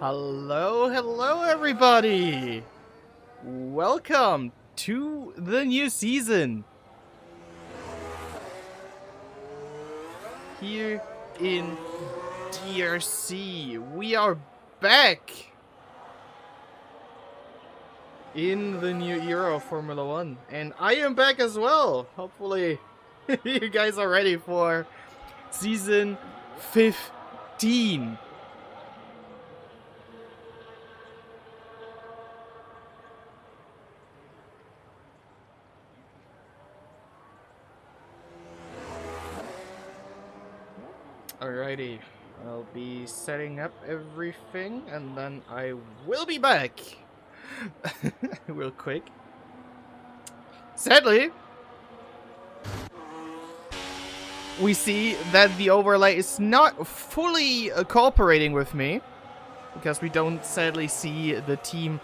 Hello everybody! Welcome to the new season here in DRC. We are back in the new era of Formula 1, and I am back as well. Hopefully you guys are ready for season 15. Alrighty, I'll be setting up everything and then I will be back real quick. Sadly, we see that the overlay is not fully cooperating with me because we don't sadly see the team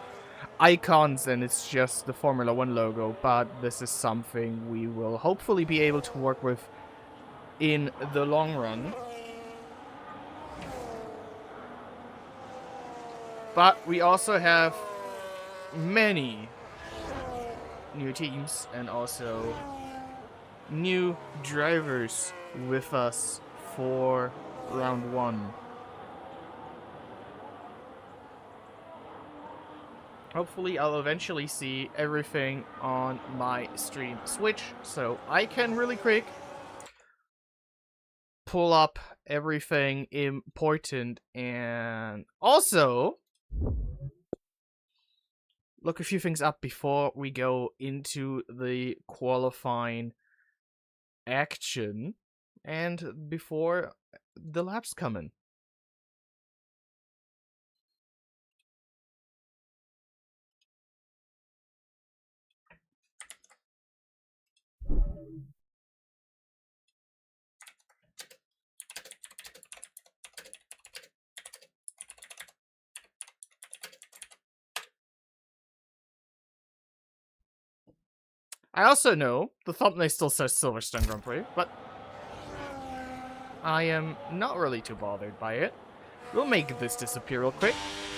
icons and it's just the Formula 1 logo, but this is something we will hopefully be able to work with in the long run. But we also have many new teams and also new drivers with us for round 1. Hopefully I'll eventually see everything on my stream switch so I can really quick pull up everything important and also look a few things up before we go into the qualifying action and before the laps come in. I also know the thumbnail still says Silverstone Grand Prix, but I am not really too bothered by it. We'll make this disappear real quick,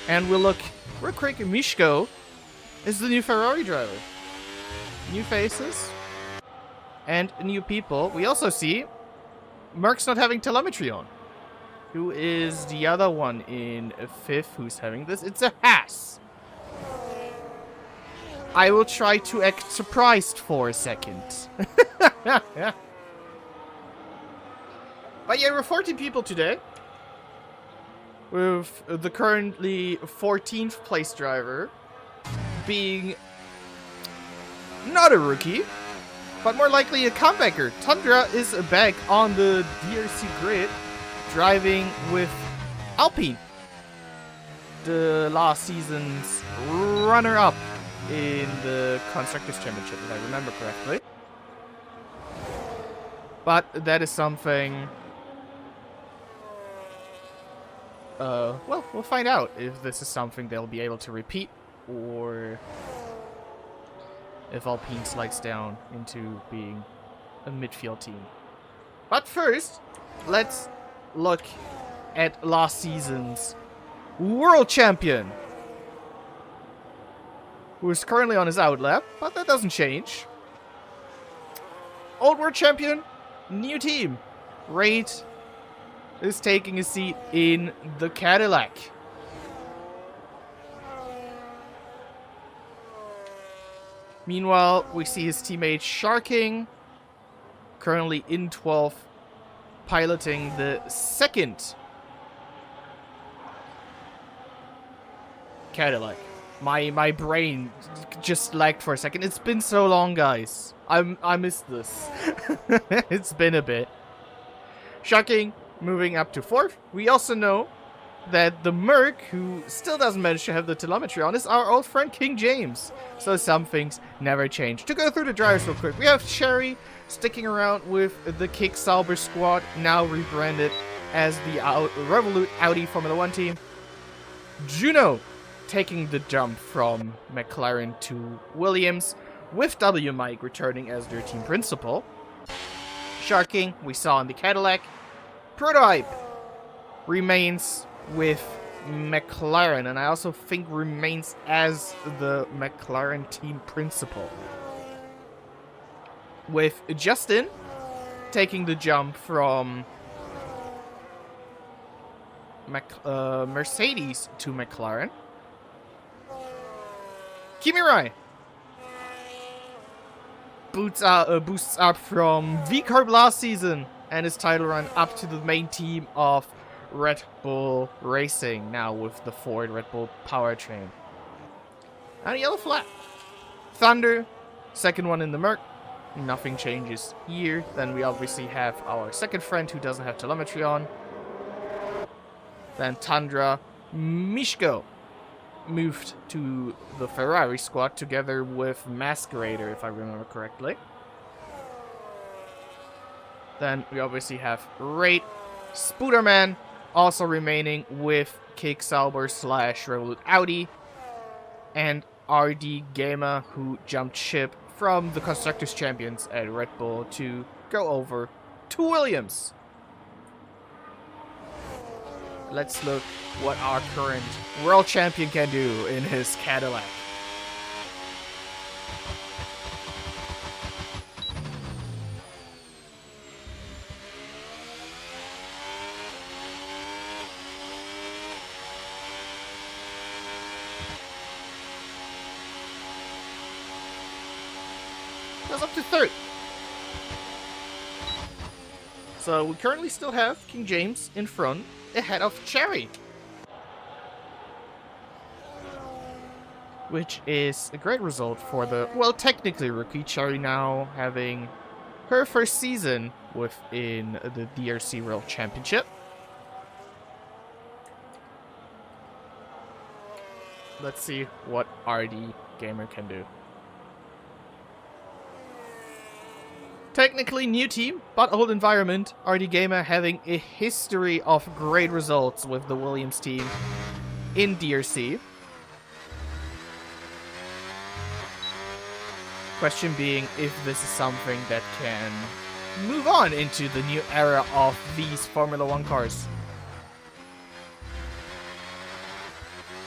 and we'll look real quick. Mishko is the new Ferrari driver. New faces and new people. We also see Merck's not having telemetry on. Who is the other one in 5th who's having this? It's a Haas. I will try to act surprised for a second. But yeah, we're 14 people today. With the currently 14th place driver being not a rookie, but more likely a comebacker. Tundra is back on the DRC grid, driving with Alpine, the last season's runner-up in the Constructors' Championship, if I remember correctly. But that is something... well, we'll find out if this is something they'll be able to repeat, or if Alpine slides down into being a midfield team. But first, let's look at last season's World Champion, who is currently on his outlap, but that doesn't change. Old World Champion, new team. Raid is taking a seat in the Cadillac. Meanwhile, we see his teammate Sharking, currently in 12th, piloting the 2nd Cadillac. My brain just lagged for a second. It's been so long, guys. I missed this. It's been a bit. Shocking, moving up to 4th. We also know that the Merc, who still doesn't manage to have the telemetry on, is our old friend King James. So some things never change. To go through the drivers real quick, we have Sherry sticking around with the Kick Sauber squad, now rebranded as the Revolut Audi Formula 1 team. Juno taking the jump from McLaren to Williams, with W. Mike returning as their team principal. Sharking, we saw in the Cadillac. Prototype remains with McLaren, and I also think remains as the McLaren team principal. With Justin taking the jump from Mercedes to McLaren. Kimi Rai boosts up from V-Carb last season and his title run up to the main team of Red Bull Racing, now with the Ford Red Bull powertrain. And a yellow flag. Thunder, second one in the Merc. Nothing changes here. Then we obviously have our second friend who doesn't have telemetry on. Then Tundra, Mishko moved to the Ferrari squad together with Masquerader, if I remember correctly. Then we obviously have Raid, Spooderman also remaining with Kick Sauber / Revolut Audi, and RD Gamer, who jumped ship from the Constructors Champions at Red Bull to go over to Williams. Let's look what our current world champion can do in his Cadillac. Goes up to third. So we currently still have King James in front, ahead of Cherry. Which is a great result for the, well, technically rookie. Cherry now having her first season within the DRC World Championship. Let's see what RD Gamer can do. Technically new team, but old environment. RD Gamer having a history of great results with the Williams team in DRC. Question being if this is something that can move on into the new era of these Formula 1 cars,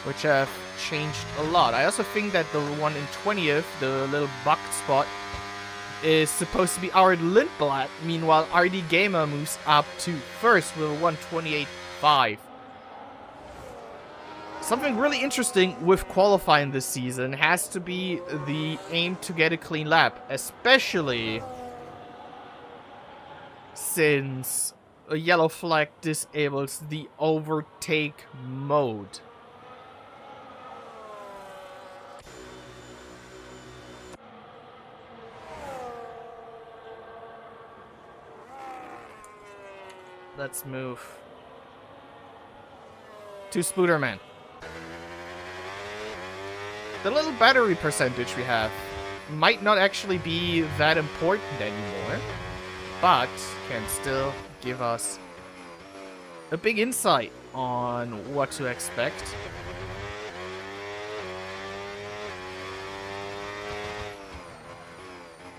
which have changed a lot. I also think that the one in 20th, the little bugged spot, is supposed to be our Lindblad. Meanwhile, RD Gamer moves up to first with a 128.5. Something really interesting with qualifying this season has to be the aim to get a clean lap, especially since a yellow flag disables the overtake mode. Let's move to Spooderman. The little battery percentage we have might not actually be that important anymore, but can still give us a big insight on what to expect.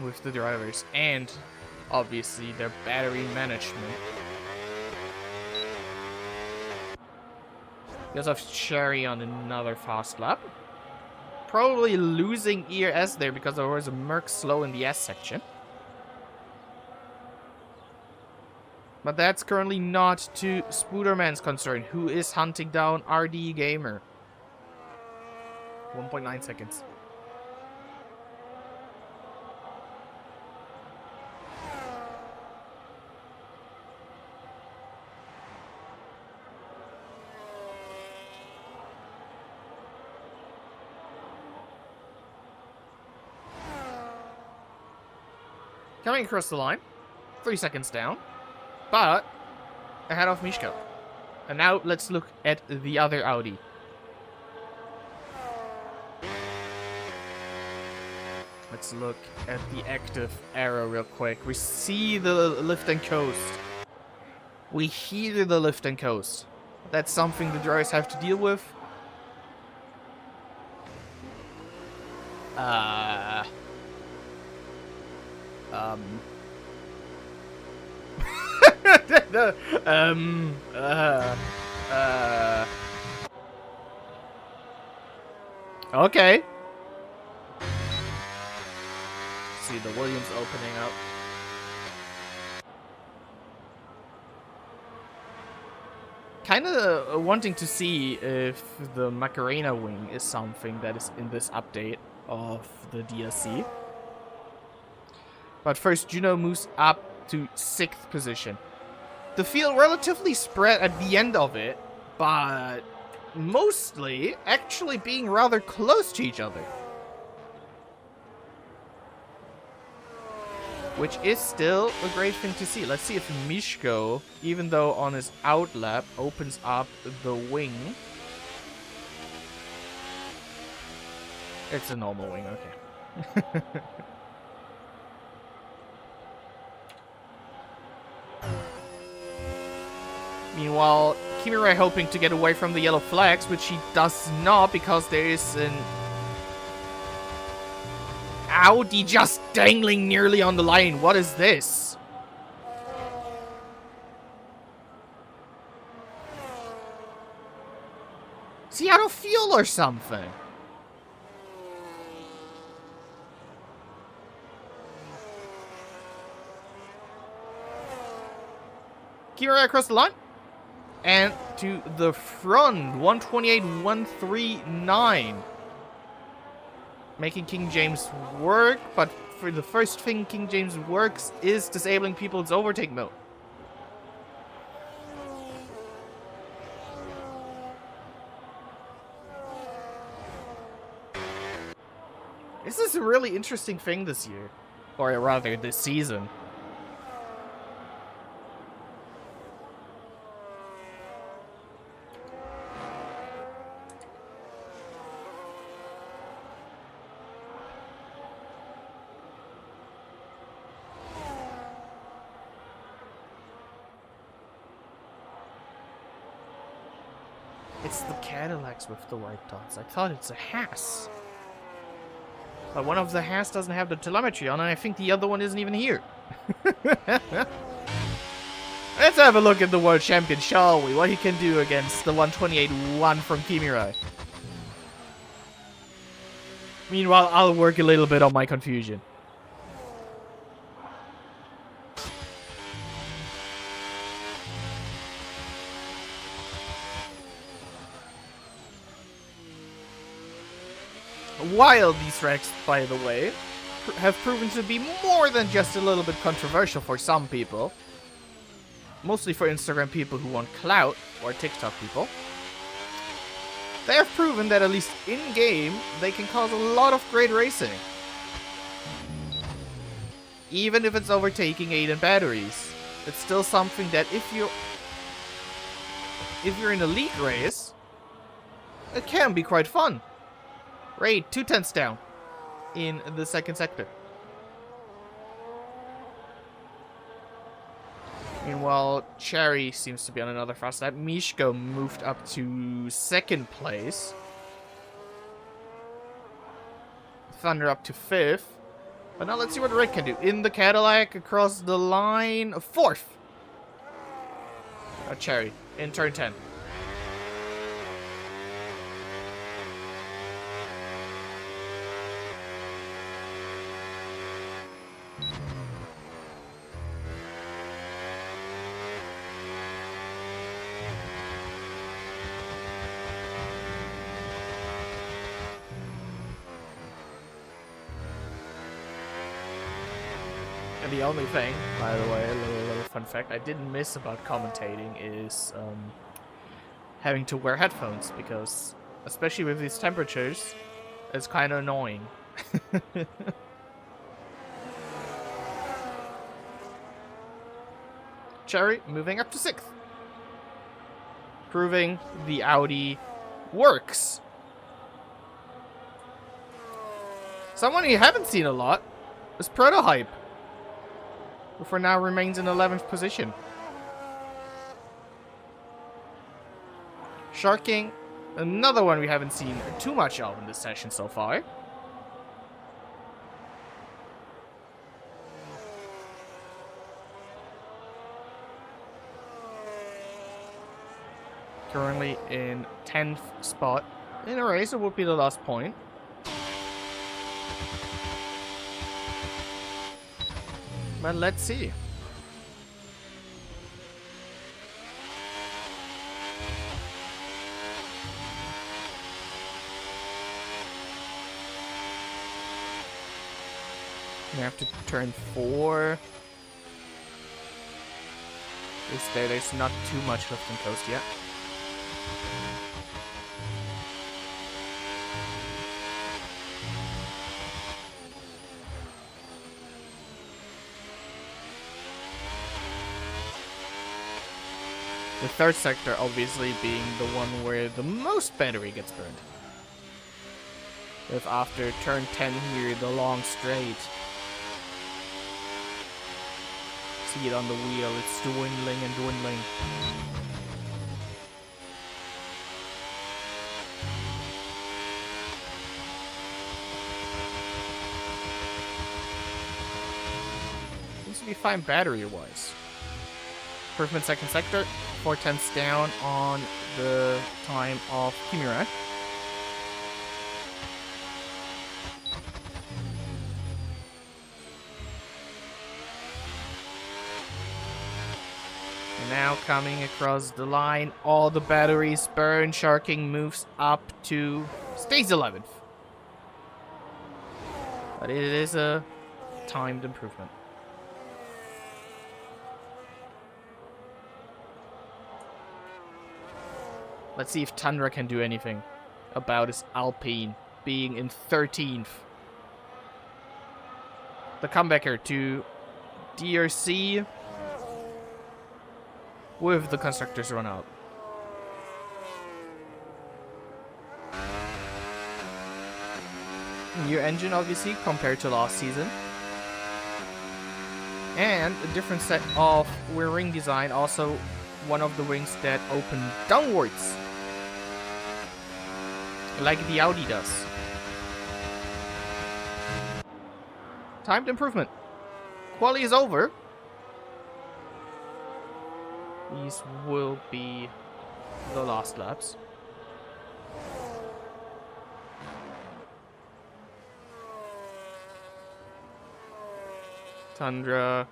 With the drivers and obviously their battery management. Because of Cherry on another fast lap. Probably losing ERS there because there was a Merc slow in the S section. But that's currently not to Spooderman's concern, who is hunting down RD Gamer. 1.9 seconds. Coming across the line, 3 seconds down, but ahead of Mishko. And now let's look at the other Audi. Let's look at the active arrow real quick. We see the lift and coast. We hear the lift and coast. That's something the drivers have to deal with. Okay. See the Williams opening up. Kind of wanting to see if the Macarena wing is something that is in this update of the DRC. But first, Juno moves up to 6th position. The field relatively spread at the end of it, but mostly actually being rather close to each other. Which is still a great thing to see. Let's see if Mishko, even though on his out lap, opens up the wing. It's a normal wing, okay. Meanwhile, Kimirai hoping to get away from the yellow flags, which he does not because there is an Audi just dangling nearly on the line. What is this? Is he out of fuel or something? Kimirai across the line. And to the front, 128.139. Making King James work, but for the first thing King James works is disabling people's overtake mode. This is a really interesting thing this year. Or rather, this season. It's the Cadillacs with the white dots. I thought it's a Haas. But one of the Haas doesn't have the telemetry on, and I think the other one isn't even here. Let's have a look at the world champion, shall we? What he can do against the 128.1 from Kimirai. Meanwhile, I'll work a little bit on my confusion. While these tracks, by the way, have proven to be more than just a little bit controversial for some people, mostly for Instagram people who want clout, or TikTok people, they have proven that at least in-game, they can cause a lot of great racing. Even if it's overtaking 8 in batteries, it's still something that if you're in a league race, it can be quite fun. Raid, 2/10 down in the second sector. Meanwhile, Cherry seems to be on another fast lap. Mishko moved up to 2nd place. Thunder up to 5th. But now let's see what Rick can do. In the Cadillac, across the line, 4th. Cherry, in turn 10. And the only thing, by the way, a little fun fact, I didn't miss about commentating is having to wear headphones, because, especially with these temperatures, it's kind of annoying. Cherry moving up to 6th. Proving the Audi works. Someone you haven't seen a lot is Prototype, who for now remains in 11th position. Shark King, another one we haven't seen too much of in this session so far. Currently in 10th spot. In a race, it would be the last point. But let's see. We have to turn 4. There's not too much left in coast yet. The third sector obviously being the one where the most battery gets burned. If after turn 10 here, the long straight. See it on the wheel, it's dwindling and dwindling. Seems to be fine battery-wise. Improvement second sector, 4/10 down on the time of Kimura. Now coming across the line, all the batteries burn. Sharking moves up to stays 11th. But it is a timed improvement. Let's see if Tundra can do anything about his Alpine being in 13th. The comebacker to DRC with the constructors run out. New engine, obviously, compared to last season. And a different set of wing design, also one of the wings that open downwards. Like the Audi does. Timed improvement. Quali is over. These will be the last laps. Tundra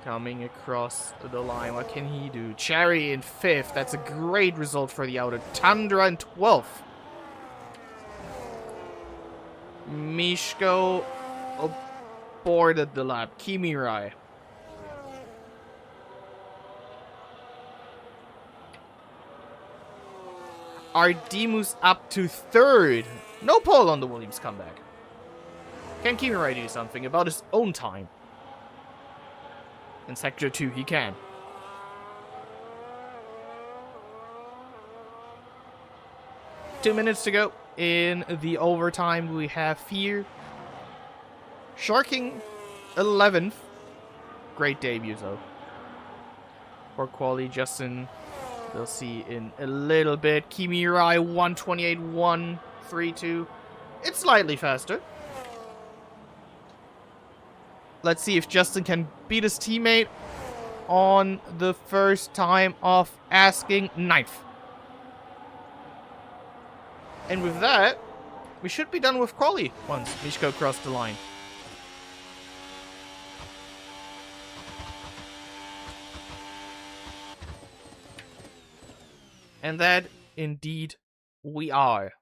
coming across the line. What can he do? Cherry in 5th. That's a great result for the outer. Tundra in 12th. Mishko aborted the lap. Kimirai. Ardemus up to 3rd. No pole on the Williams comeback. Can Kimirai do something about his own time? In Sector 2, he can. Two minutes to go in the overtime we have here. Sharking 11th. Great debut, though. For quali, Justin, we'll see in a little bit. Kimirai 128.132. It's slightly faster. Let's see if Justin can beat his teammate on the first time of asking 9th. And with that, we should be done with quali once Mishko crossed the line. And that, indeed, we are.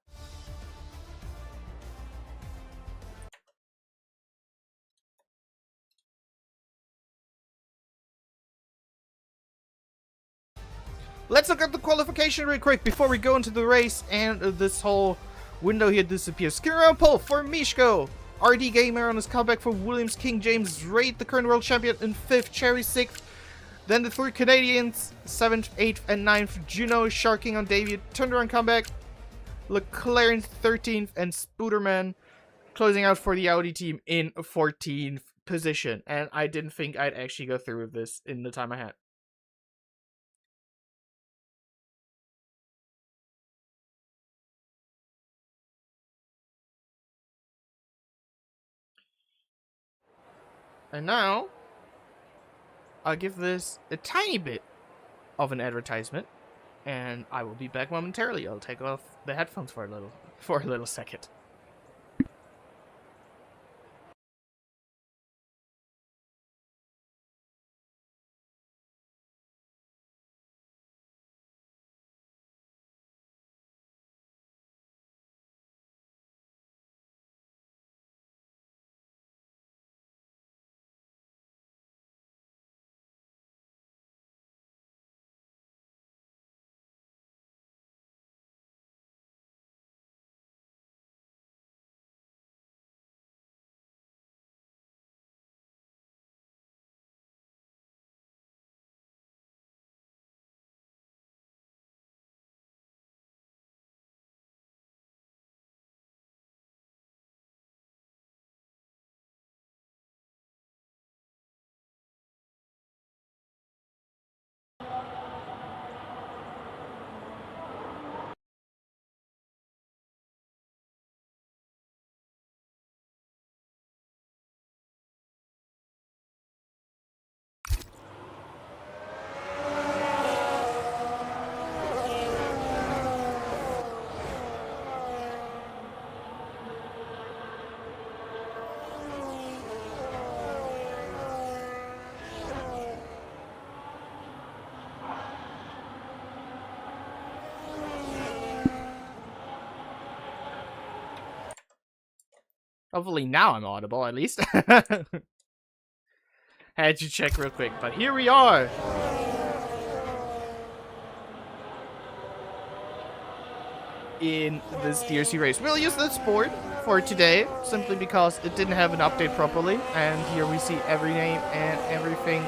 Let's look at the qualification real quick before we go into the race and this whole window here disappears. Skin around pole for Mishko. RD Gamer on his comeback for Williams. King James Raid, the current world champion, in 5th. Cherry 6th. Then the 3 Canadians, 7th, 8th, and 9th. Juno Sharking on debut. Tundra on comeback. Leclerc in 13th. And Spooderman closing out for the Audi team in 14th position. And I didn't think I'd actually go through with this in the time I had. And now, I'll give this a tiny bit of an advertisement, and I will be back momentarily. I'll take off the headphones for a little second. Hopefully now I'm audible, at least. Had to check real quick, but here we are. In this DRC race. We'll use this board for today, simply because it didn't have an update properly. And here we see every name and everything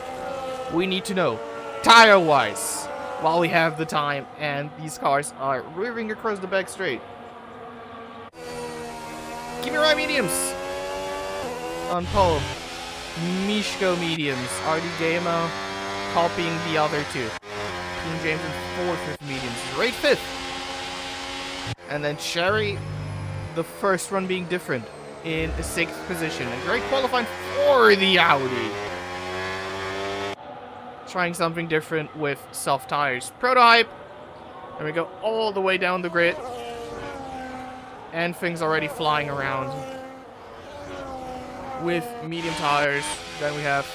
we need to know, tire-wise, while we have the time. And these cars are rearing across the back straight. Give me right mediums on pole. Mishko mediums. RD Gamer copying the other two. King James in 4th with mediums. Raid 5th. And then Cherry, the first one being different, in a 6th position. And great qualifying for the Audi. Trying something different with soft tires. Prototype. And we go all the way down the grid. And things already flying around. With medium tires. Then we have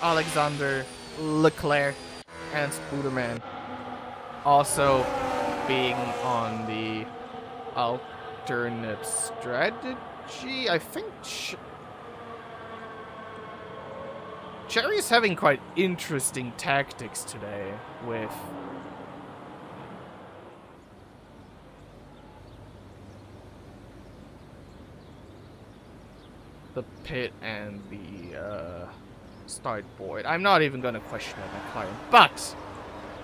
Alexander, Leclerc, and Spooderman. Also being on the alternate strategy. I think Cherry is having quite interesting tactics today with the pit and the start board. I'm not even going to question that McLaren. But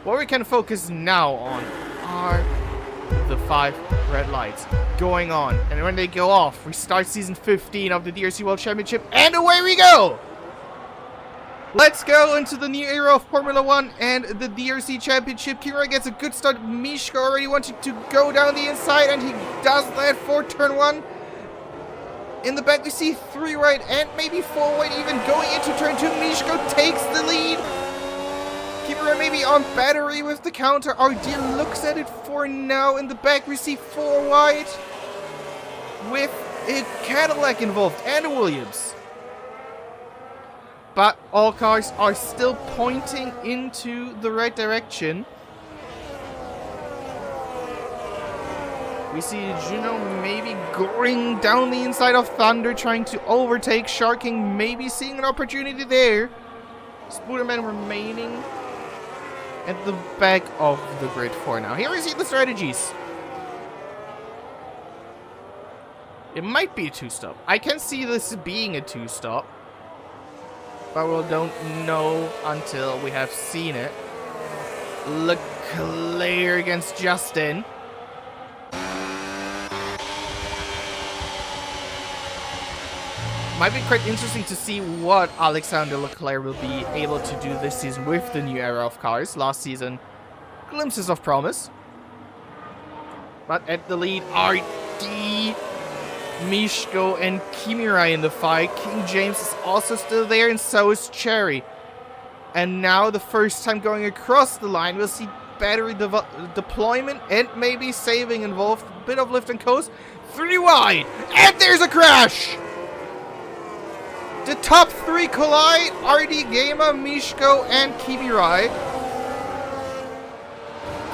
what we can focus now on are the 5 red lights going on. And when they go off, we start season 15 of the DRC World Championship, and away we go! Let's go into the new era of Formula 1 and the DRC Championship. Kira gets a good start. Mishko already wanted to go down the inside, and he does that for turn 1. In the back, we see 3 right and maybe 4 wide even going into turn 2. Mishko takes the lead. Kimura maybe on battery with the counter. RD looks at it for now. In the back, we see 4 wide with a Cadillac involved and a Williams. But all cars are still pointing into the right direction. We see Juno maybe going down the inside of Thunder, trying to overtake Sharking, maybe seeing an opportunity there. Spooderman remaining at the back of the grid for now. Here we see the strategies. It might be a 2-stop. I can see this being a 2-stop, but we don't know until we have seen it. Leclerc against Justin. Might be quite interesting to see what Alexander Leclerc will be able to do this season with the new era of cars. Last season, glimpses of promise. But at the lead, RD, Mishko, and Kimura in the fight. King James is also still there, and so is Cherry. And now, the first time going across the line, we'll see battery deployment and maybe saving involved. A bit of lift and coast. 3 wide, and there's a crash! The top 3 collide. RD Gamer, Mishko, and Kimirai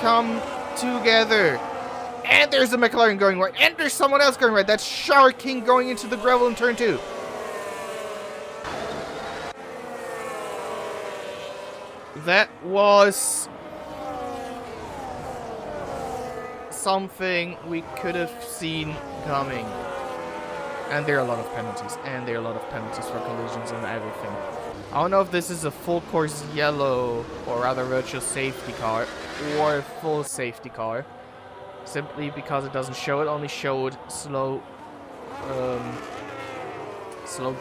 come together. And there's a McLaren going right. And there's someone else going right. That's Shark King going into the gravel in turn 2. That was something we could have seen coming. And there are a lot of penalties. And there are a lot of penalties for collisions and everything. I don't know if this is a full course yellow, or rather virtual safety car, or a full safety car. Simply because it doesn't show it, only showed slow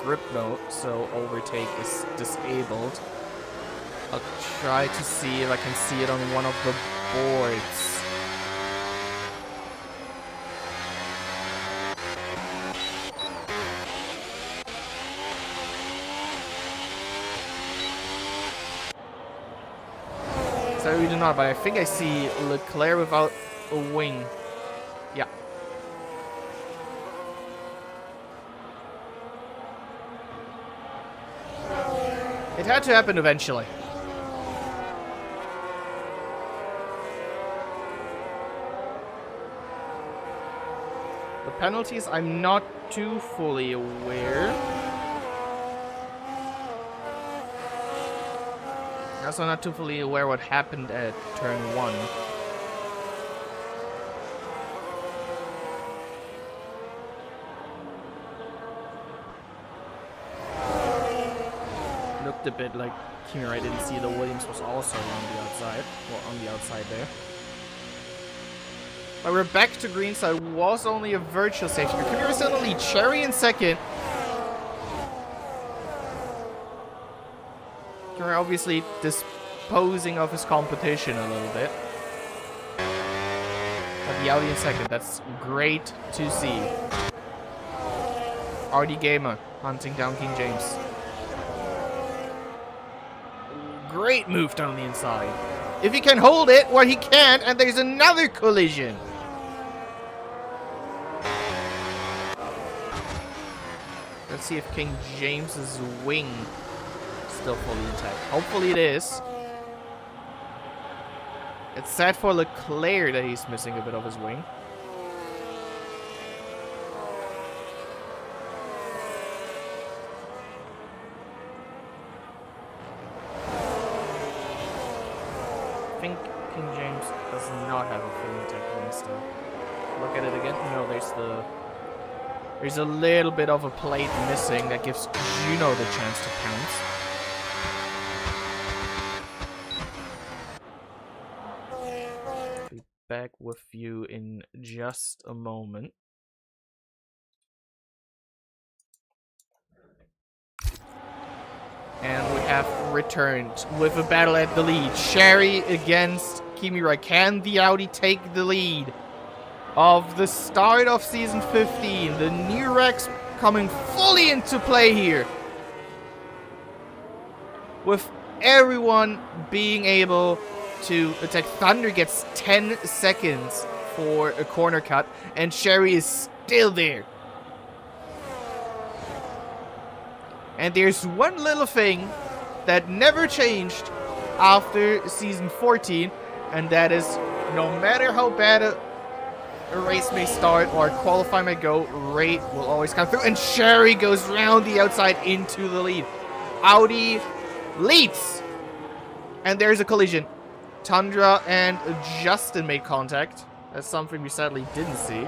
grip mode, so overtake is disabled. I'll try to see if I can see it on one of the boards. So we do not, but I think I see Leclerc without a wing. Yeah. It had to happen eventually. The penalties, I'm not too fully aware. Also not too fully aware what happened at turn 1. Looked a bit like Kimi didn't see that Williams was also on the outside. Well, on the outside there. But we're back to green, so it was only a virtual safety car. Kimi still in the lead. Cherry in second. Kimi obviously disposing of his competition a little bit. But the Audi in second. That's great to see. RD Gamer hunting down King James. Great move down the inside. If he can hold it, well, he can't, and there's another collision. Let's see if King James's wing is still fully intact. Hopefully it is. It's sad for Leclerc that he's missing a bit of his wing. I think King James does not have a full intact wing still. Look at it again. No, there's a little bit of a plate missing that gives Juno the chance to pounce. Be back with you in just a moment. And we have returned with a battle at the lead. Sherry against Kimi Rai. Can the Audi take the lead of the start of season 15? The new Rex coming fully into play here. With everyone being able to attack. Thunder gets 10 seconds for a corner cut. And Sherry is still there. And there's one little thing that never changed after season 14, and that is no matter how bad a race may start or qualify may go, rate will always come through. And Sherry goes round the outside into the lead. Audi leads. And there's a collision. Tundra and Justin made contact. That's something we sadly didn't see.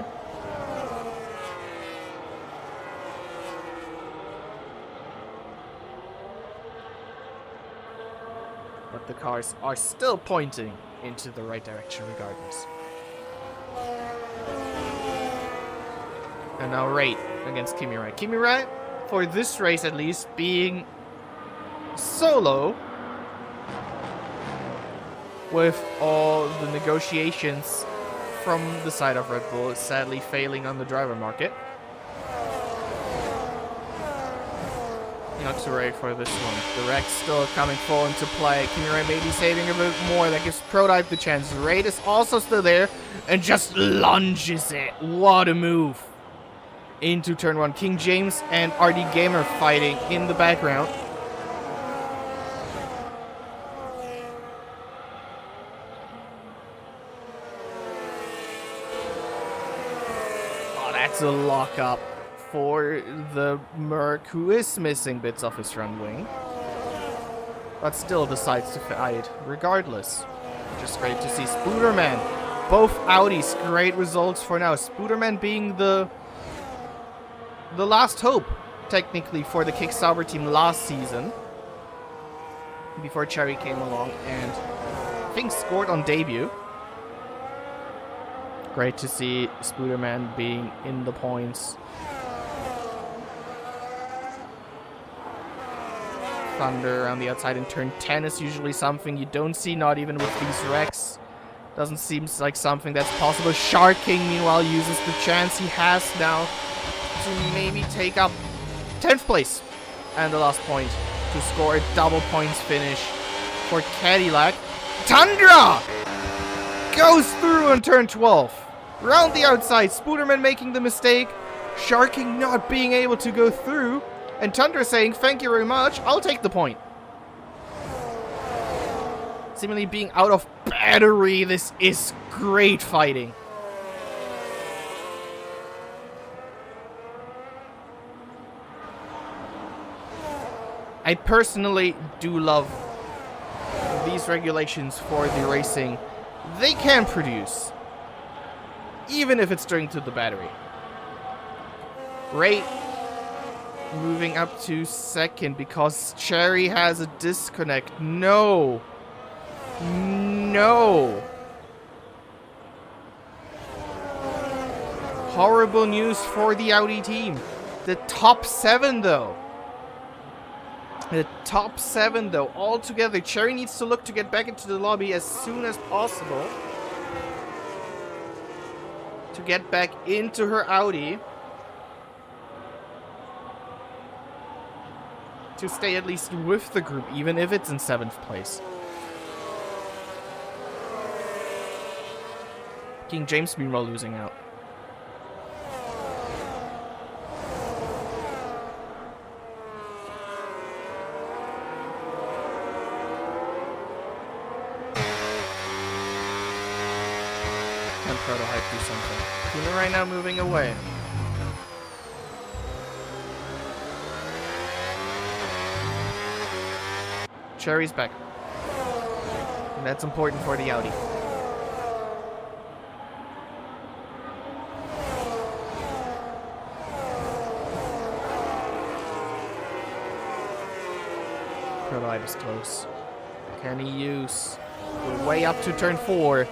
But the cars are still pointing into the right direction regardless. And now Ray against Kimi Rai. Kimi Rai, for this race at least, being solo with all the negotiations from the side of Red Bull, sadly failing on the driver market. Not too ready for this one. The Rex still coming full into play. Kimi Rai maybe saving a bit more. That gives Prototype the chance. Raid is also still there and just lunges it. What a move. Into turn 1. King James and RD Gamer fighting in the background. Oh, that's a lockup for the Merc, who is missing bits of his front wing, but still decides to fight regardless. Just great to see. Spooderman, both Audis, great results for now. Spooderman being the last hope, technically, for the Kick Sauber team last season, before Cherry came along and I think scored on debut. Great to see Spooderman being in the points. Thunder around the outside in turn 10 is usually something you don't see, not even with these wrecks. Doesn't seem like something that's possible. Shark King, meanwhile, uses the chance he has now to maybe take up 10th place and the last point to score a double points finish for Cadillac. Tundra goes through on turn 12. Round the outside, Spooderman making the mistake. Shark King not being able to go through. And Tundra saying, thank you very much, I'll take the point. Seemingly being out of battery, this is great fighting. I personally do love these regulations for the racing. They can produce, even if it's during to the battery. Ray moving up to second because Cherry has a disconnect. No. No. Horrible news for the Audi team. The top 7 though. The top 7 though. All together. Cherry needs to look to get back into the lobby as soon as possible. To get back into her Audi. To stay at least with the group, even if it's in 7th place. King James meanwhile losing out. And Prototype do something. Kuna right now moving away. Cherry's back. And that's important for the Audi. Prototype is close. Can he use the way up to turn 4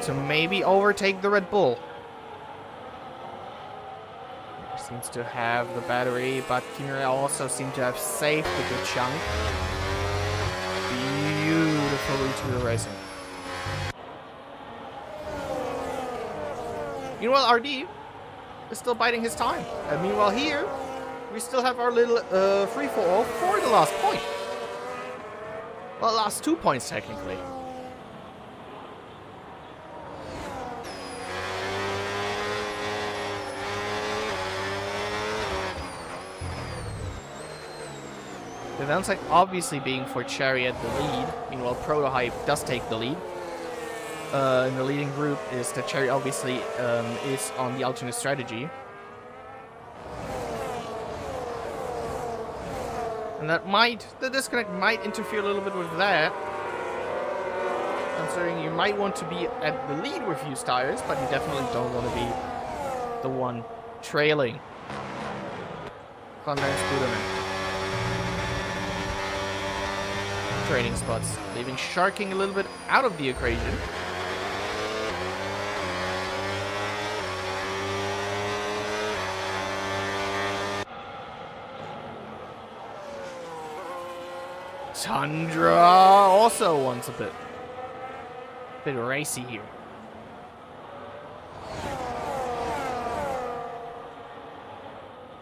to maybe overtake the Red Bull? Seems to have the battery, but Kimura also seems to have saved a good chunk. Beautiful two-wheel racing. Meanwhile, RD is still biding his time. And meanwhile here, we still have our little free-for-all for the last point. Well, last 2 points technically. The downside obviously being for Cherry at the lead. Meanwhile, Prototype does take the lead. In the leading group is that Cherry obviously is on the alternate strategy. And that the disconnect might interfere a little bit with that. Considering you might want to be at the lead with used tires, but you definitely don't want to be the one trailing. Thunder and Scooterman. Training spots, leaving Sharking a little bit out of the equation. Tundra also wants a bit racy here.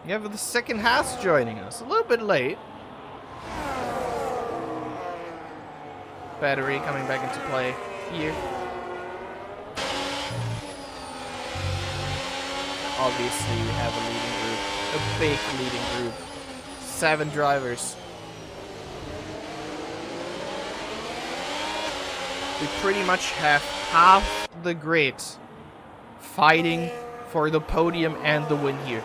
You have the second Haas joining us, a little bit late. Battery coming back into play here. Obviously, we have a leading group, a big leading group. 7 drivers. We pretty much have half the grid fighting for the podium and the win here.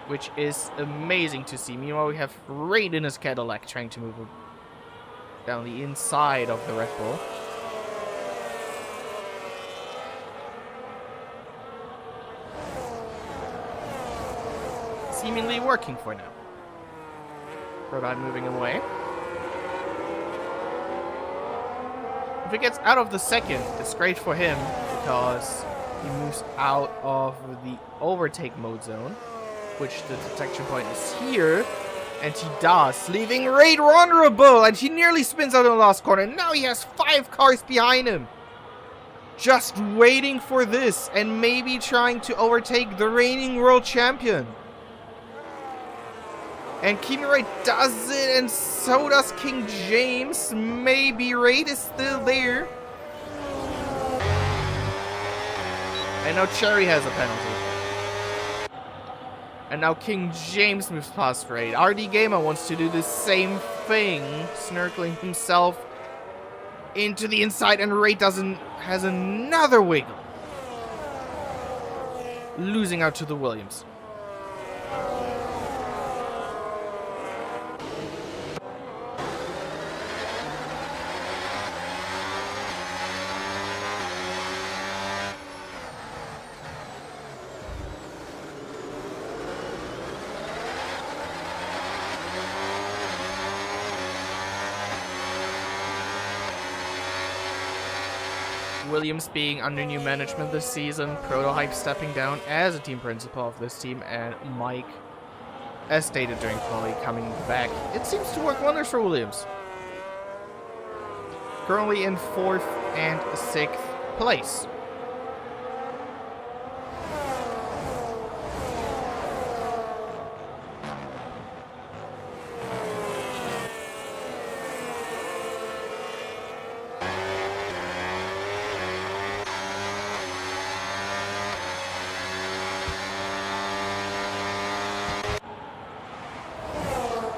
Which is amazing to see. Meanwhile, we have Raid in his Cadillac trying to move down the inside of the Red Bull. Seemingly working for now. Prototype moving away. If he gets out of the second, it's great for him because he moves out of the overtake mode zone. Which the detection point is here, and he does, leaving Raid vulnerable, and he nearly spins out in the last corner. Now he has 5 cars behind him, just waiting for this, and maybe trying to overtake the reigning world champion. And Kimi Raid does it, and so does King James. Maybe Raid is still there. And now Cherry has a penalty. And now King James moves past Raid. RD Gamer wants to do the same thing, snirkling himself into the inside, and Raid has another wiggle. losing out to the Williams. Williams being under new management this season, Prototype stepping down as a team principal of this team, and Mike, as stated during quali, coming back. It seems to work wonders for Williams. Currently in 4th and 6th place.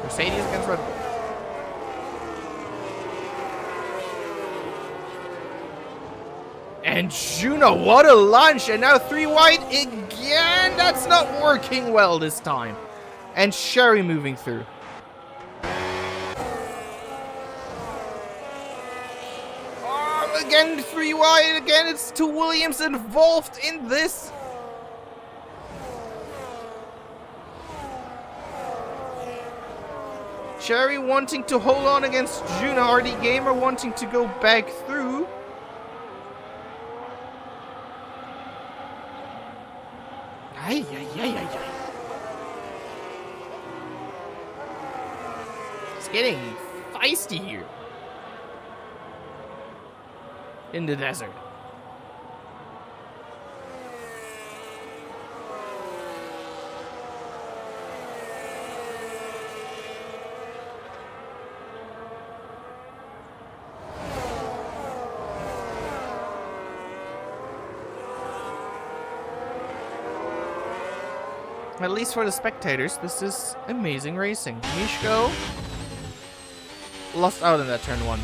Mercedes against Red Bull. And Juno, what a lunge! And now 3 wide again! That's not working well this time. And Sherry moving through. Oh, again 3 wide, again it's 2 Williams involved in this. Cherry wanting to hold on against Juno, RD Gamer wanting to go back through. Ay, ay, ay, ay, ay. It's getting feisty here. In the desert. At least for the spectators, this is amazing racing. Mishko lost out in that turn 1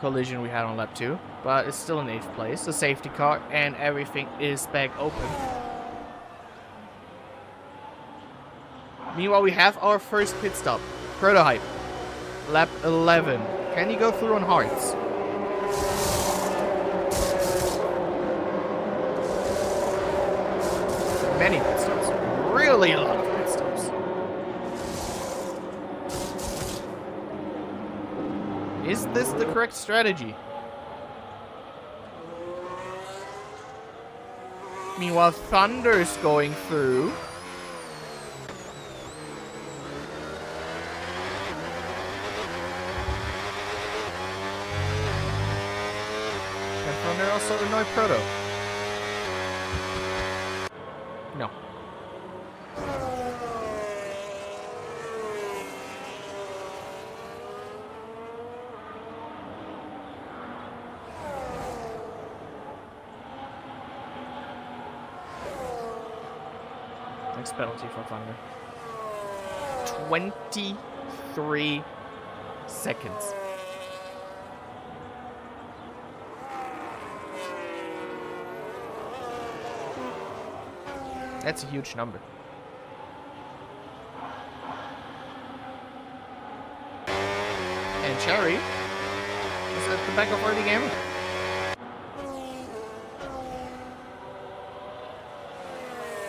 collision we had on lap 2, but it's still in 8th place. The safety car and everything is back open. Meanwhile, we have our first pit stop. Prototype. Lap 11. Can you go through on hards? Many pit stops. Really a lot of pit stops. Is this the correct strategy? Meanwhile, Thunder's going through. Can Thunder also annoy Proto? No. Next penalty for Thunder. 23 seconds. That's a huge number. And Cherry is at the back of RD Gamer.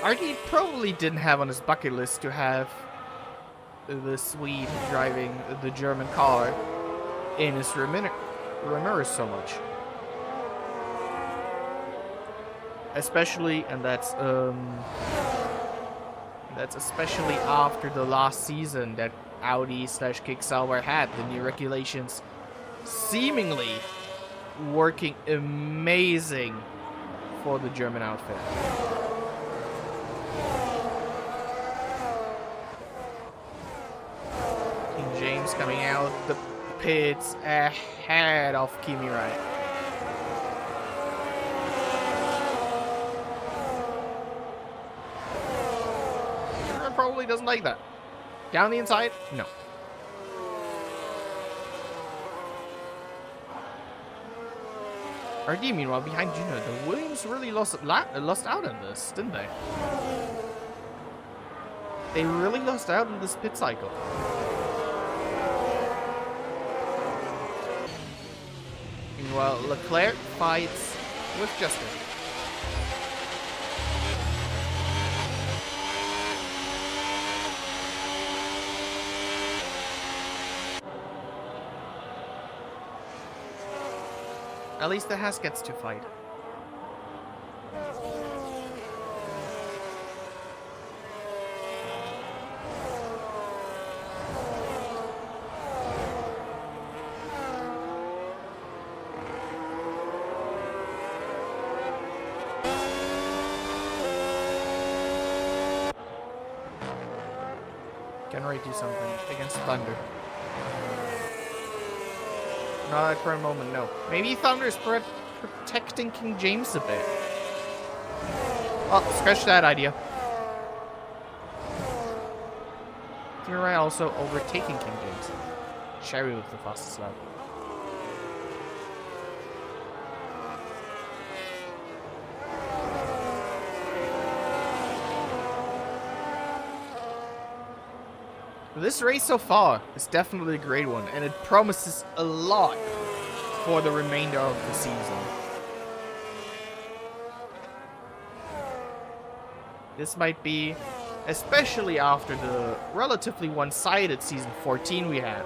RD probably didn't have on his bucket list to have the Swede driving the German car in his Ramirez so much. Especially, and that's especially after the last season that Audi/Kick-Sauber had the new regulations seemingly working amazing for the German outfit. King James coming out the pits ahead of Kimi Rai. Probably doesn't like that. Down the inside? No. RD, meanwhile, behind Juno. The Williams really lost out on this, didn't they? They really lost out in this pit cycle. Meanwhile, Leclerc fights with Justin. At least the Haas gets to fight. Can Ray do something against Thunder? Not at current moment, no. Maybe Thunder is protecting King James a bit. Oh, scratch that idea. Kimi Ray also overtaking King James. Sherry with the fastest lap. This race so far is definitely a great one, and it promises a lot for the remainder of the season. This might be, especially after the relatively one-sided season 14 we had,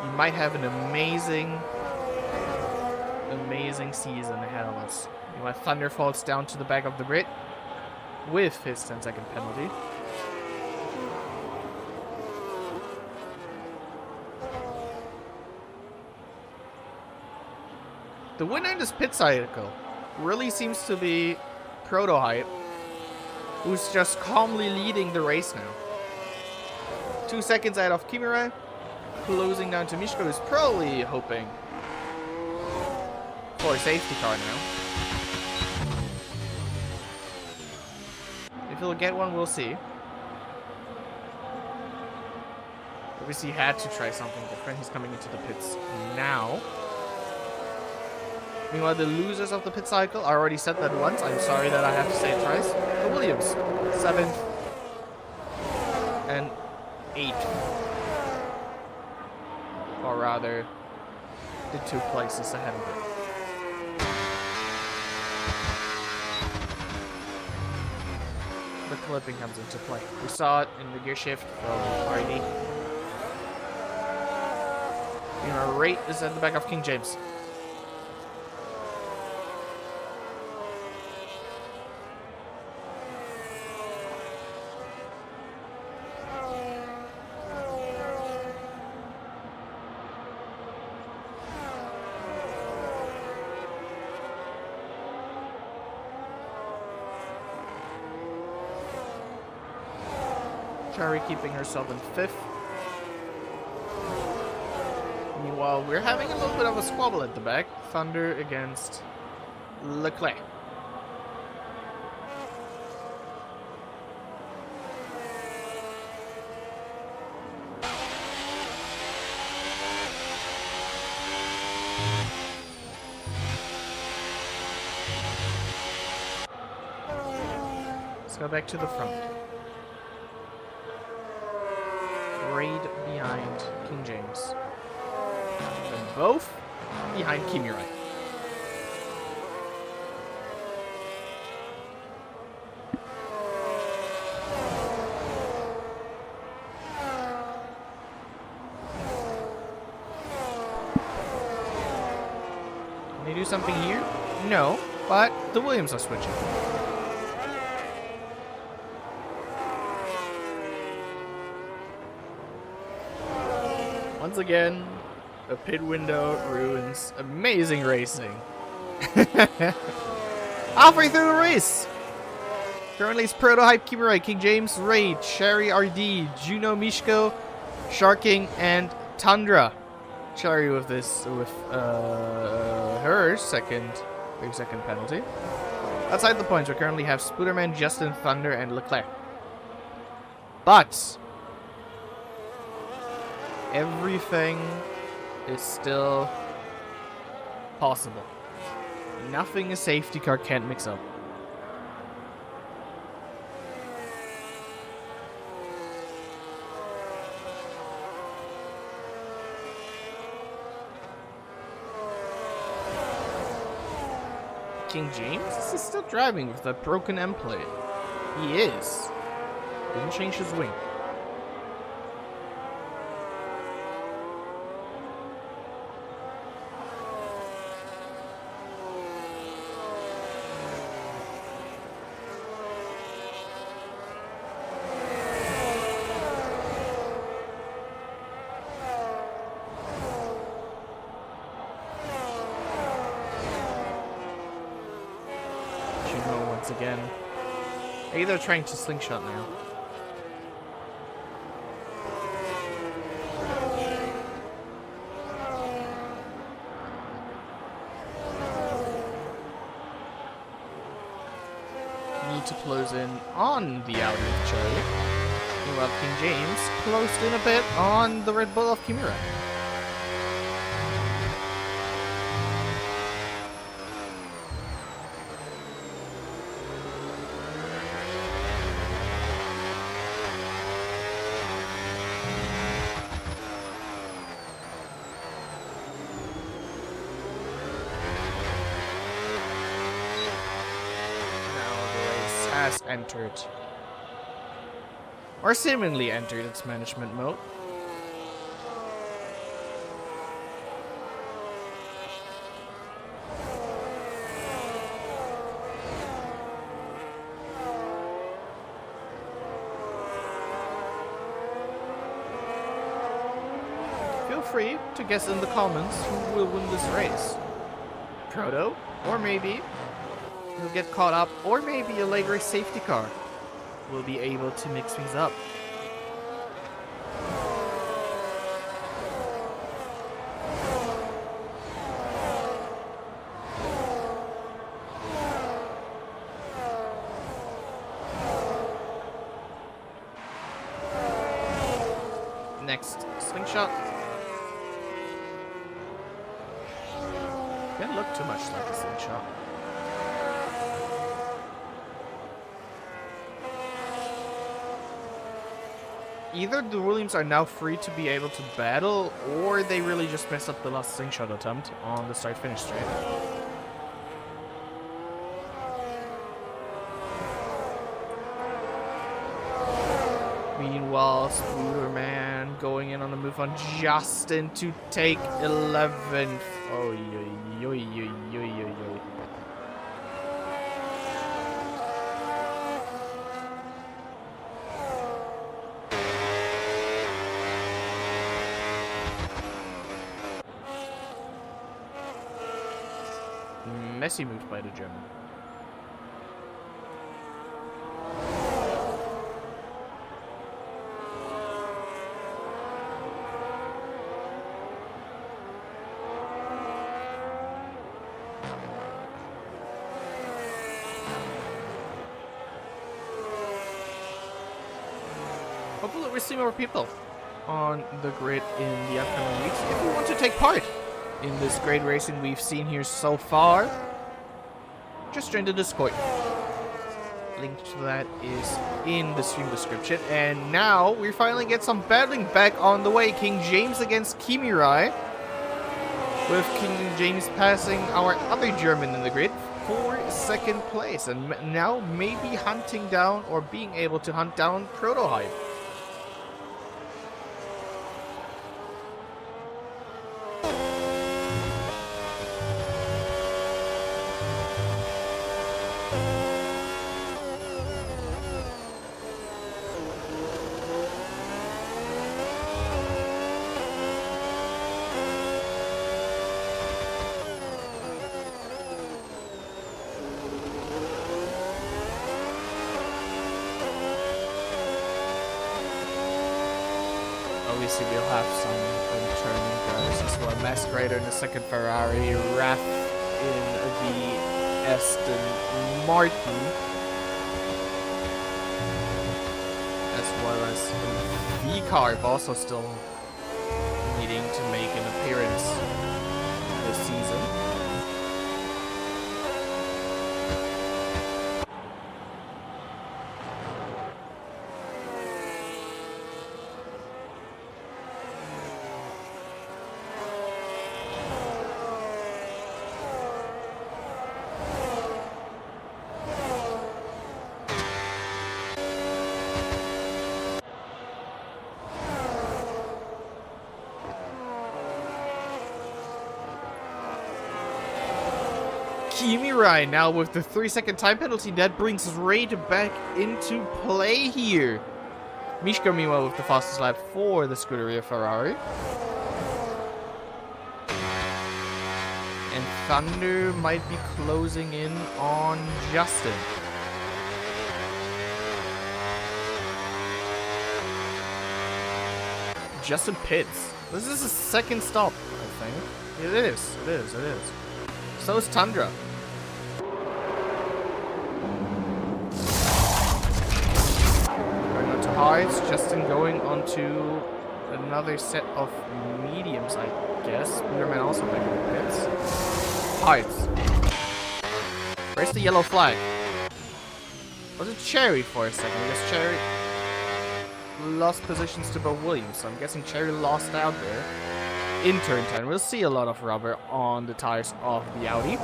you might have an amazing season ahead of us. You know, Thunder falls down to the back of the grid with his 10-second penalty. The winner in this pit cycle really seems to be Protohype, who's just calmly leading the race now. 2 seconds out of Kimi Ray, closing down to Mishko, who's probably hoping for a safety car now. If he'll get one, we'll see. Obviously, he had to try something different. He's coming into the pits now. Meanwhile, the losers of the pit cycle, I already said that once. I'm sorry that I have to say it twice. The Williams, 7th and 8th. Or rather, the 2 places ahead of it. The clipping comes into play. We saw it in the gear shift from RD. Meanwhile, Ray is at the back of King James. Cherry keeping herself in 5th. Meanwhile, we're having a little bit of a squabble at the back. Thunder against Leclerc. Let's go back to the front. Raid behind King James. And both behind Kimi Ray. Can they do something here? No, but the Williams are switching. Once again, a pit window ruins amazing racing. Halfway through the race! Currently it's Prototype, Kimi Ray, King James, Raid, Sherry RD, Juno Mishko, Sharking, and Tundra. Sherry with her second penalty. Outside the points, we currently have Spooderman, Justin, Thunder, and Leclerc. But everything is still possible. Nothing a safety car can't mix up. King James is still driving with that broken M plate. He is. Didn't change his wing. Once again. Maybe they're trying to slingshot now. Need to close in on the Audi of Cherry. Meanwhile, King James closed in a bit on the Red Bull of Kimura. Has entered, or seemingly entered, its management mode. Feel free to guess in the comments who will win this race. Proto, or maybe he'll get caught up, or maybe a late race safety car will be able to mix things up. Next slingshot. Didn't look too much like a slingshot. Either the Williams are now free to be able to battle, or they really just messed up the last slingshot attempt on the start-finish straight. Meanwhile, Spooderman going in on the move on Justin to take 11th. Oh, yo, yo, yo, yo, yo, yo. Messy move by the German. Hopefully we see more people on the grid in the upcoming weeks if you want to take part in this great racing we've seen here so far. Just join the Discord. Link to that is in the stream description. And now we finally get some battling back on the way. King James against Kimirai, with King James passing our other German in the grid for second place, and now maybe hunting down, or being able to hunt down, Prototype. Obviously, we'll have some returning guys as well. Mask Rider in the second Ferrari, Raph in the Aston Martin, as well as V-Carb also still needing to make an appearance this season. Kimi Rai now with the 3-second time penalty. That brings Raid back into play here. Mishko meanwhile with the fastest lap for the Scuderia Ferrari. And Thunder might be closing in on Justin. Justin pits. This is his second stop, I think. It is. So is Tundra. Going on to highs. Justin going on to another set of mediums, I guess. Speederman also back in the pits. Highs. Where's the yellow flag? Was it Cherry for a second? Because Cherry lost positions to Bo Williams, so I'm guessing Cherry lost out there. In turn 10, we'll see a lot of rubber on the tires of the Audi.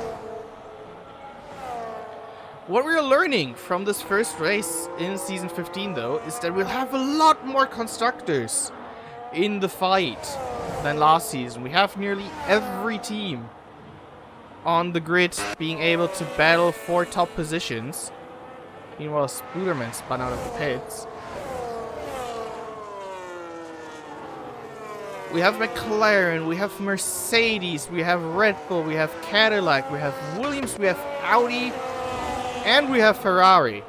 What we're learning from this first race in Season 15, though, is that we'll have a lot more constructors in the fight than last season. We have nearly every team on the grid being able to battle for top positions. Meanwhile, Spooderman spun out of the pits. We have McLaren, we have Mercedes, we have Red Bull, we have Cadillac, we have Williams, we have Audi, and we have Ferrari.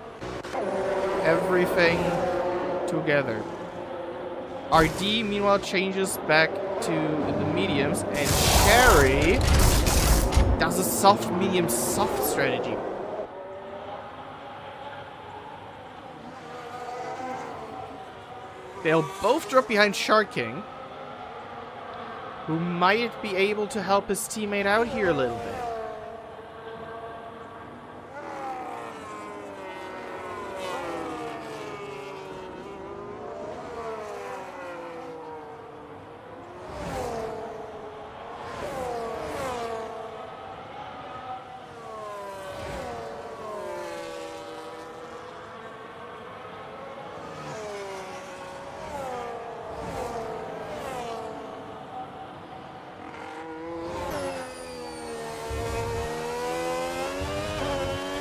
Everything together. RD, meanwhile, changes back to the mediums, and Cherry does a soft, medium, soft strategy. They'll both drop behind Shark King, who might be able to help his teammate out here a little bit.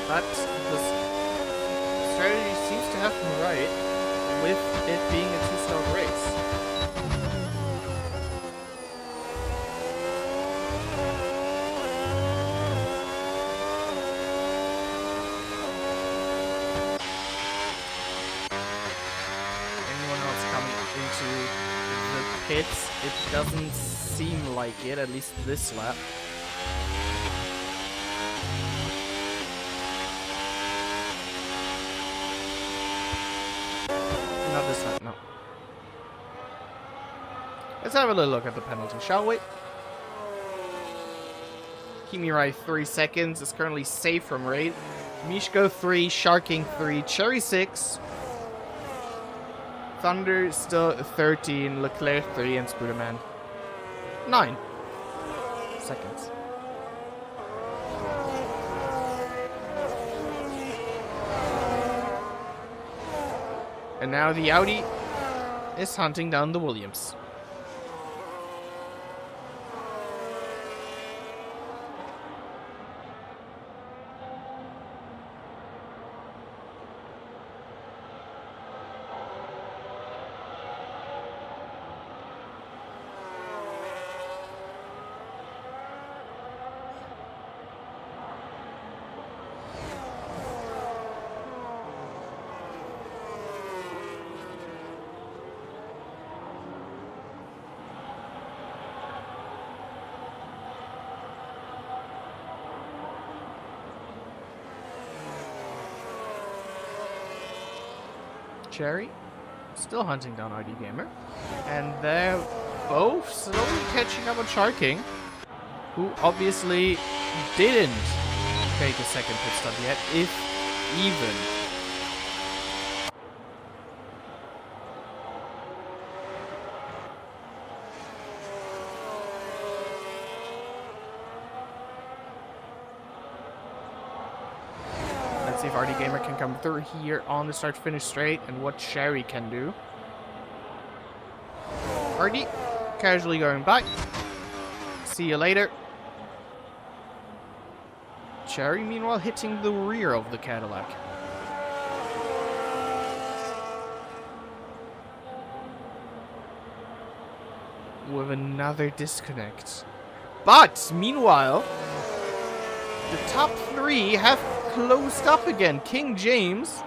But the strategy seems to have been right, with it being a two-stop race. Anyone else coming into the pits? It doesn't seem like it, at least this lap. Not this time, no. Let's have a little look at the penalty, shall we? Kimi Rai 3 seconds is currently safe from raid. Mishko 3, Sharking 3, Cherry 6. Thunder still 13, Leclerc 3, and Spooderman 9 seconds. And now the Audi is hunting down the Williams. Cherry, still hunting down RD Gamer, and they're both slowly catching up on Sharking, who obviously didn't take a second pit stop yet, if even. Let's see if RD Gamer can come through here on the start-finish straight and what Cherry can do. RD casually going back. See you later. Cherry, meanwhile, hitting the rear of the Cadillac. With another disconnect. But, meanwhile, the top three have closed up again. King James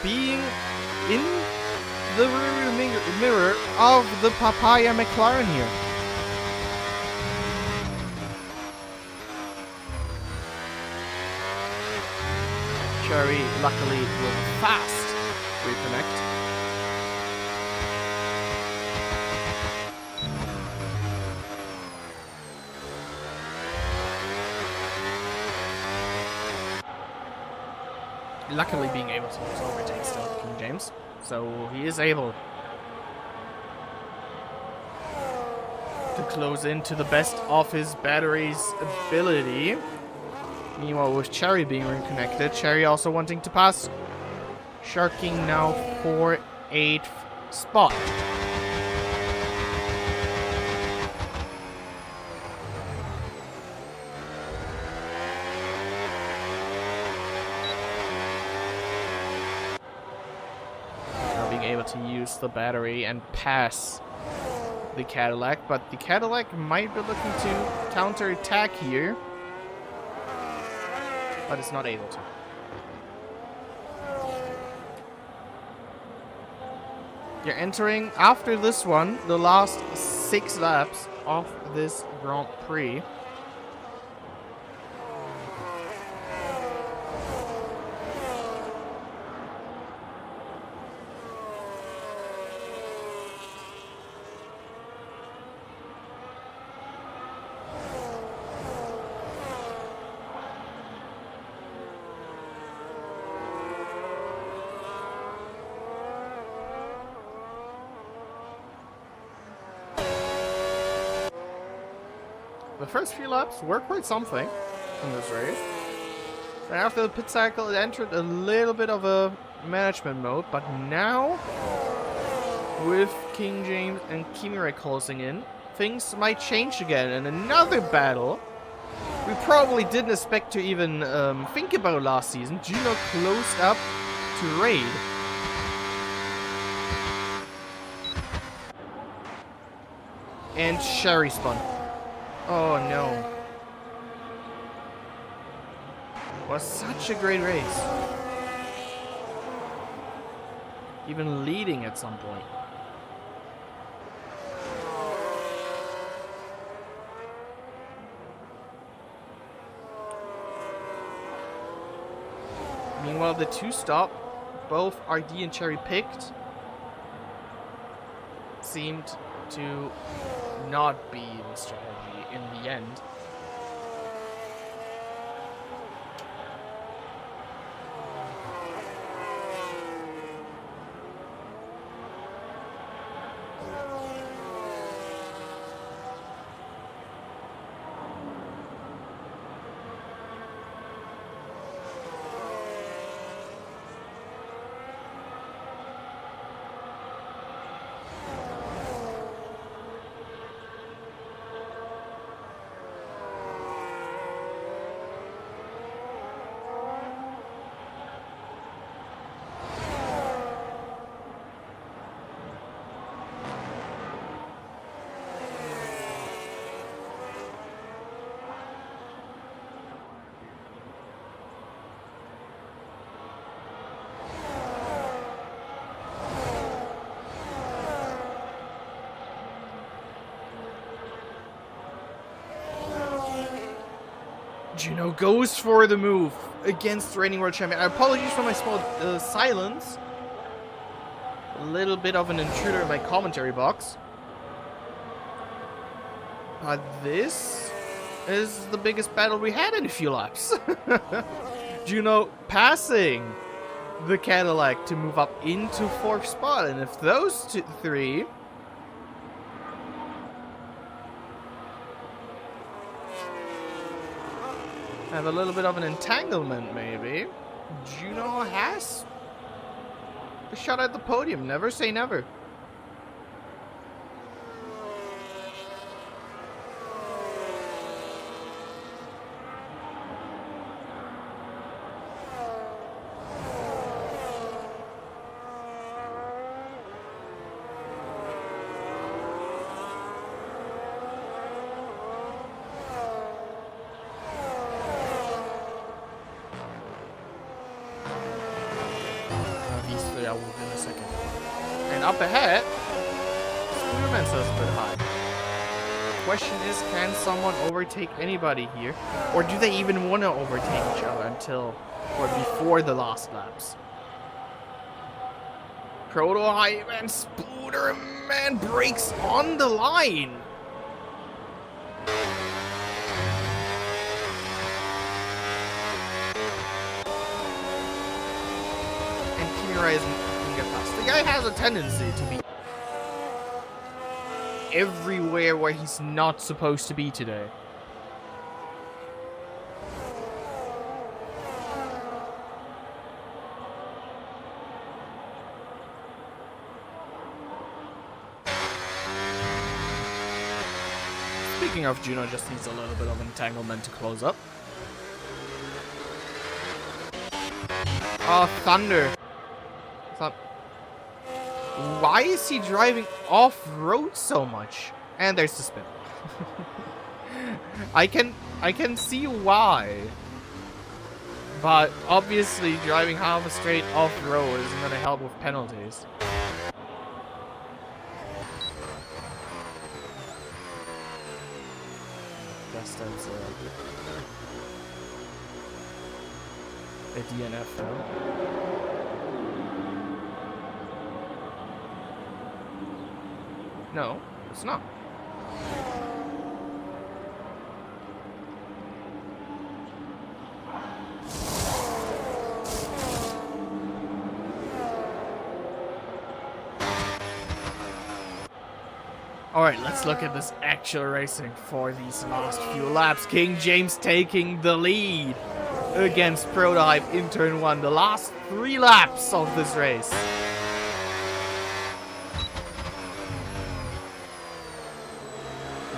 being in the rearview mirror of the Papaya McLaren here. Cherry, luckily, with a fast reconnect. Luckily being able to use overtake still, King James. So he is able to close into the best of his battery's ability. Meanwhile, with Cherry being reconnected, Cherry also wanting to pass. Sharking now for 8th spot. Able to use the battery and pass the Cadillac, but the Cadillac might be looking to counter-attack here, but it's not able to. You're entering, after this one, the last 6 laps of this Grand Prix. The first few laps were quite something in this race. And after the pit cycle, it entered a little bit of a management mode, but now, with King James and Kimura closing in, things might change again. And another battle we probably didn't expect to even think about last season. Juno closed up to raid. And Sherry spun. Oh no. Was such a great race. Even leading at some point. Meanwhile, the 2-stop, both RD and Cherry picked, seemed to not be the strategy in the end. Juno goes for the move against the reigning world champion. I apologize for my small silence. A little bit of an intruder in my commentary box. But this is the biggest battle we had in a few laps. Juno passing the Cadillac to move up into 4th spot. And if those three have a little bit of an entanglement, maybe, Juno has a shot at the podium. Never say never. I will in a second. And up ahead, Spider-Man says a bit high. Question is, can someone overtake anybody here? Or do they even want to overtake each other until or before the last laps? Prototype and Spider-Man breaks on the line. And Kira can get past. The guy has a tendency to be everywhere where he's not supposed to be today. Speaking of, Juno just needs a little bit of entanglement to close up. Oh, Thunder. Why is he driving off-road so much? And there's the spin. I can see why. But obviously driving half a straight off-road isn't going to help with penalties. Guess that's a DNF though. No, it's not. Alright, let's look at this actual racing for these last few laps. King James taking the lead against Prototype in turn 1. The last 3 laps of this race.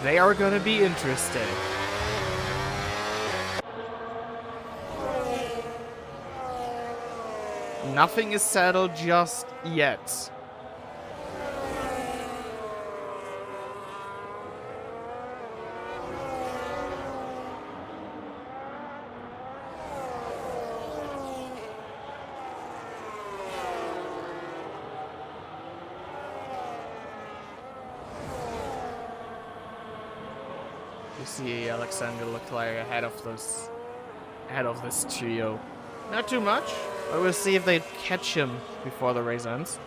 They are going to be interesting. Nothing is settled just yet. You see Alexander Leclerc ahead of this trio. Not too much, but we'll see if they catch him before the race ends.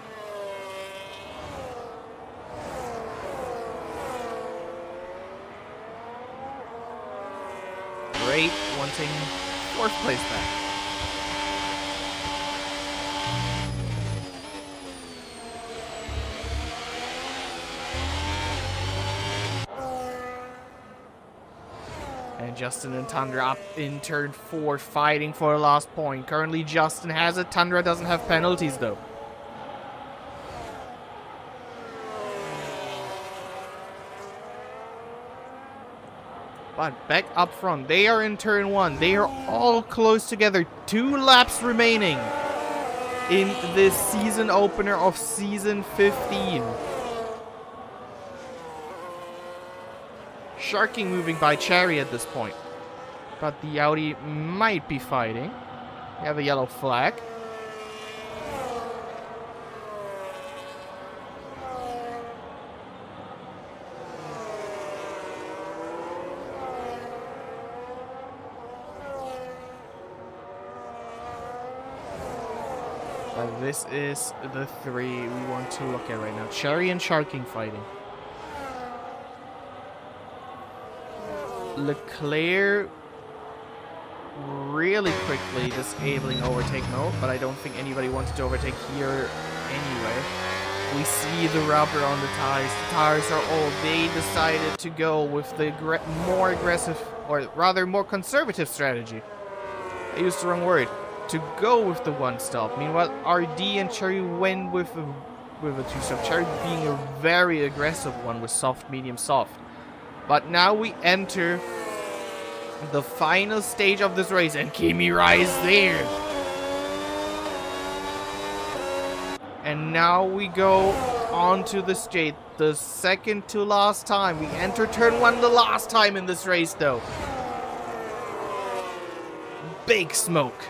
Great, wanting 4th place back. And Justin and Tundra up in turn 4, fighting for the last point. Currently Justin has it, Tundra doesn't have penalties though. But back up front, they are in turn 1. They are all close together. 2 laps remaining in this season opener of season 15. Sharking moving by Cherry at this point. But the Audi might be fighting. We have a yellow flag. But this is the 3 we want to look at right now. Cherry and Sharking fighting. Leclerc really quickly disabling overtake mode, but I don't think anybody wanted to overtake here anyway. We see the rubber on the tires. The tires are old. They decided to go with the more aggressive, or rather more conservative strategy. I used the wrong word. To go with the 1-stop. Meanwhile, RD and Cherry went with a 2-stop. Cherry being a very aggressive one with soft, medium, soft. But now we enter the final stage of this race, and Kimi Rai is there. And now we go on to the straight, the second to last time. We enter turn 1 the last time in this race, though. Big smoke.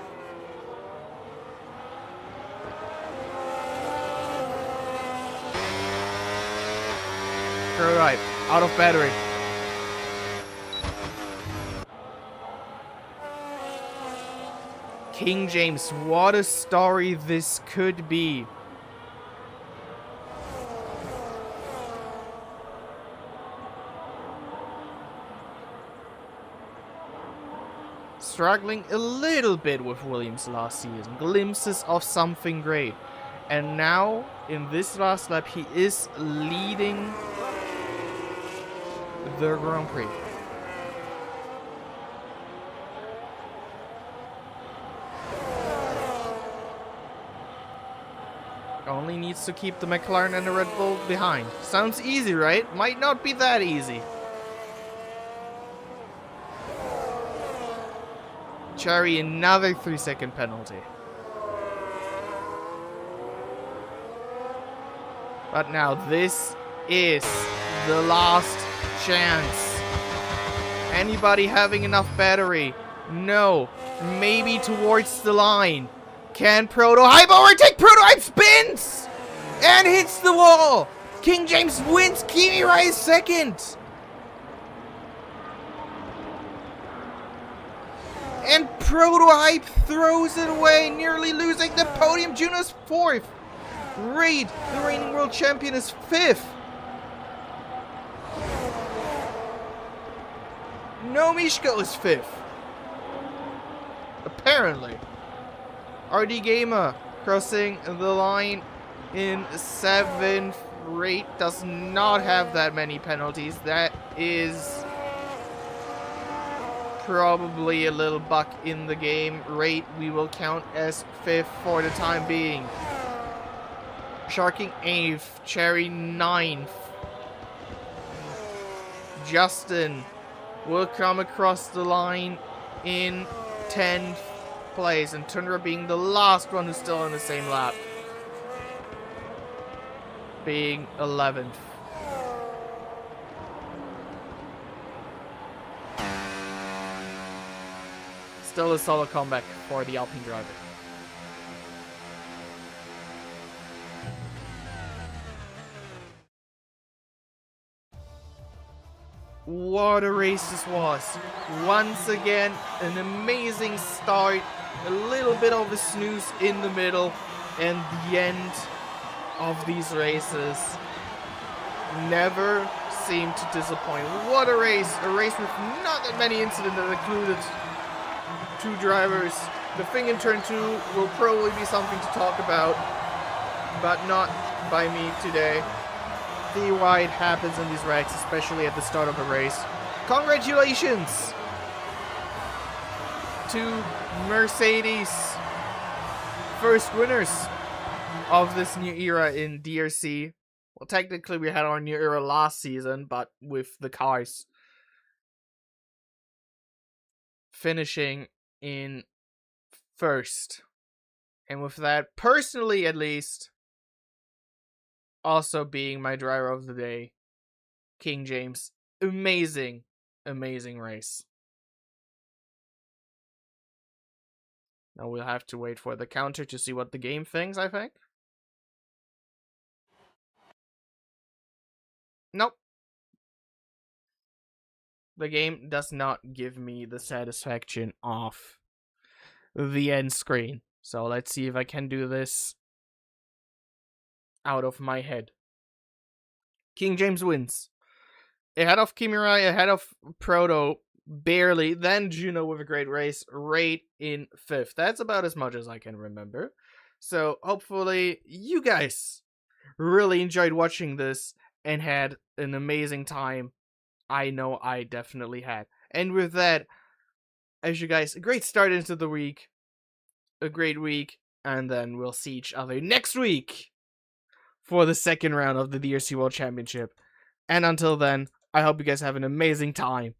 prototype. Out of battery. King James, what a story this could be. Struggling a little bit with Williams last season. Glimpses of something great. And now, in this last lap, he is leading the Grand Prix. Only needs to keep the McLaren and the Red Bull behind. Sounds easy, right? Might not be that easy. Cherry, another 3-second penalty. But now this is the last chance. Anybody having enough battery? No. Maybe towards the line. Can Prototype overtake? Prototype spins! And hits the wall! King James wins. Kimura is second. And Prototype throws it away, nearly losing the podium. Juno's fourth. Reid, the reigning world champion, is fifth. No, Mishko is fifth. Apparently. RD Gamer crossing the line in seventh. Reid does not have that many penalties. That is probably a little bug in the game. Reid we will count as fifth for the time being. Sharking 8th, Cherry 9th. Justin will come across the line in 10th place, and Tundra being the last one who's still on the same lap, being 11th. Still a solo comeback for the Alpine driver. What a race this was. Once again, an amazing start. A little bit of a snooze in the middle. And the end of these races never seemed to disappoint. What a race. A race with not that many incidents that included two drivers. The thing in turn 2 will probably be something to talk about, but not by me today. See why it happens in these wrecks, especially at the start of a race. Congratulations to Mercedes, first winners of this new era in DRC. Well, technically we had our new era last season, but with the cars finishing in first. And with that, personally at least, also being my driver of the day, King James. Amazing, amazing race. Now we'll have to wait for the counter to see what the game thinks, I think. Nope. The game does not give me the satisfaction of the end screen. So let's see if I can do this out of my head. King James wins. Ahead of Kimura, ahead of Proto, barely. Then Juno with a great race. Reid in 5th. That's about as much as I can remember. So hopefully you guys really enjoyed watching this and had an amazing time. I know I definitely had. And with that, as you guys, a great start into the week. A great week. And then we'll see each other next week for the second round of the DRC World Championship. And until then, I hope you guys have an amazing time.